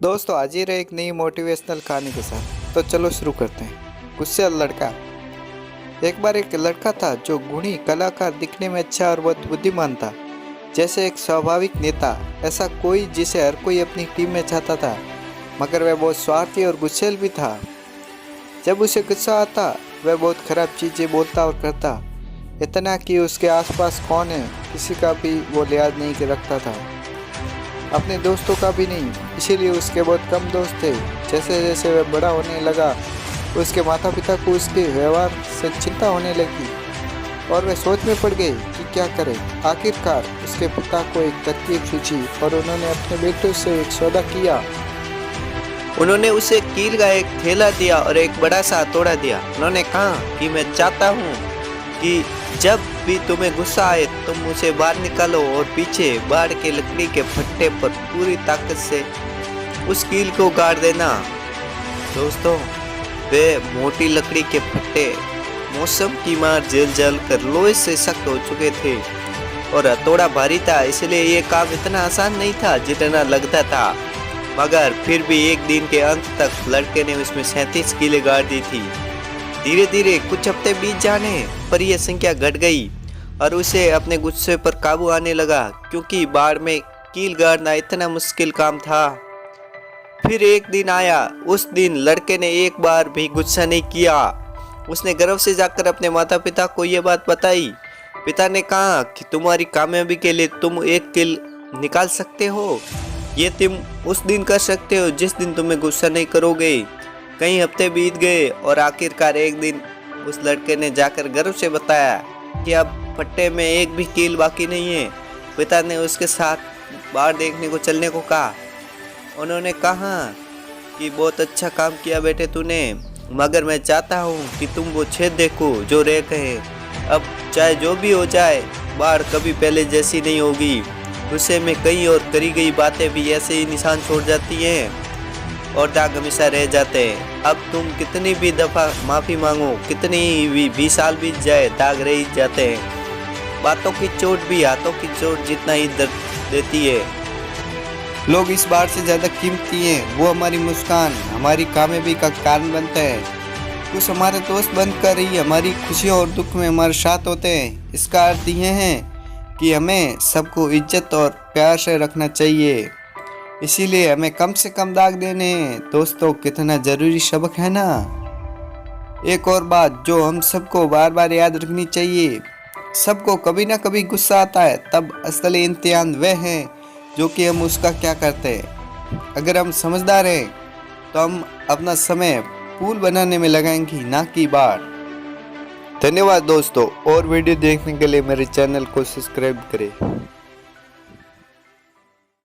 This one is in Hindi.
दोस्तों आज ही रहे एक नई मोटिवेशनल कहानी के साथ। तो चलो शुरू करते हैं। गुस्से लड़का। एक बार एक लड़का था जो गुणी कलाकार, दिखने में अच्छा और बहुत बुद्धिमान था, जैसे एक स्वाभाविक नेता। ऐसा कोई जिसे हर कोई अपनी टीम में चाहता था, मगर वह बहुत स्वार्थी और गुस्सैल भी था। जब उसे गुस्सा आता वह बहुत खराब चीज़ें बोलता और करता, इतना कि उसके आसपास कौन है किसी का भी वो लिहाज नहीं रखता था, अपने दोस्तों का भी नहीं। इसीलिए उसके बहुत कम दोस्त थे। जैसे जैसे वह बड़ा होने लगा, उसके माता पिता को उसके व्यवहार से चिंता होने लगी और वह सोच में पड़ गए कि क्या करें। आखिरकार उसके पिता को एक तरकीब सूझी और उन्होंने अपने बेटों से एक सौदा किया। उन्होंने उसे कील का एक थैला दिया और एक बड़ा सा हथौड़ा दिया। उन्होंने कहा कि मैं चाहता हूँ कि जब भी तुम्हें गुस्सा आए तुम उसे बाहर निकालो और पीछे बाढ़ के लकड़ी के फट्टे पर पूरी ताकत से उस कील को गाड़ देना। दोस्तों, वे मोटी लकड़ी के फट्टे मौसम की मार जल जल कर लोहे से सख्त हो चुके थे और हथौड़ा भारी था, इसलिए ये काम इतना आसान नहीं था जितना लगता था। मगर फिर भी एक दिन के अंत तक लड़के ने उसमें 37 कीलें गाड़ दी थी। धीरे धीरे कुछ हफ्ते बीत जाने पर यह संख्या घट गई और उसे अपने गुस्से पर काबू आने लगा, क्योंकि बाढ़ में कील गाड़ना इतना मुश्किल काम था। फिर एक दिन आया। उस दिन लड़के ने एक बार भी गुस्सा नहीं किया। उसने गर्व से जाकर अपने माता पिता को यह बात बताई। पिता ने कहा कि तुम्हारी कामयाबी के लिए तुम एक कील निकाल सकते हो। ये तुम उस दिन कर सकते हो जिस दिन तुम्हें गुस्सा नहीं करोगे। कई हफ्ते बीत गए और आखिरकार एक दिन उस लड़के ने जाकर गर्व से बताया कि अब फट्टे में एक भी कील बाकी नहीं है। पिता ने उसके साथ बाहर देखने को चलने को कहा। उन्होंने कहा कि बहुत अच्छा काम किया बेटे तूने, मगर मैं चाहता हूँ कि तुम वो छेद देखो जो रह गए। अब चाहे जो भी हो जाए, बाढ़ कभी पहले जैसी नहीं होगी। गुस्से में कई और करी गई बातें भी ऐसे ही निशान छोड़ जाती हैं और दाग हमेशा रह जाते हैं। अब तुम कितनी भी दफ़ा माफ़ी मांगो, कितनी भी 20 साल बीत जाए, दाग रह ही जाते हैं। बातों की चोट भी हाथों की चोट जितना ही दर्द देती है। लोग इस बार से ज़्यादा कीमती हैं। वो हमारी मुस्कान, हमारी कामयाबी का कारण बनते हैं। कुछ हमारे दोस्त बनकर ही हमारी खुशियों और दुख में हमारे साथ होते हैं। इसका अर्थ यह है कि हमें सबको इज्जत और प्यार से रखना चाहिए। इसीलिए हमें कम से कम दाग देने हैं। दोस्तों, कितना ज़रूरी सबक है ना। एक और बात जो हम सबको बार बार याद रखनी चाहिए, सबको कभी ना कभी गुस्सा आता है। तब असली इम्तिहान वह है जो कि हम उसका क्या करते हैं। अगर हम समझदार हैं तो हम अपना समय पुल बनाने में लगाएंगे, ना कि बाढ़। धन्यवाद दोस्तों, और वीडियो देखने के लिए मेरे चैनल को सब्सक्राइब करें।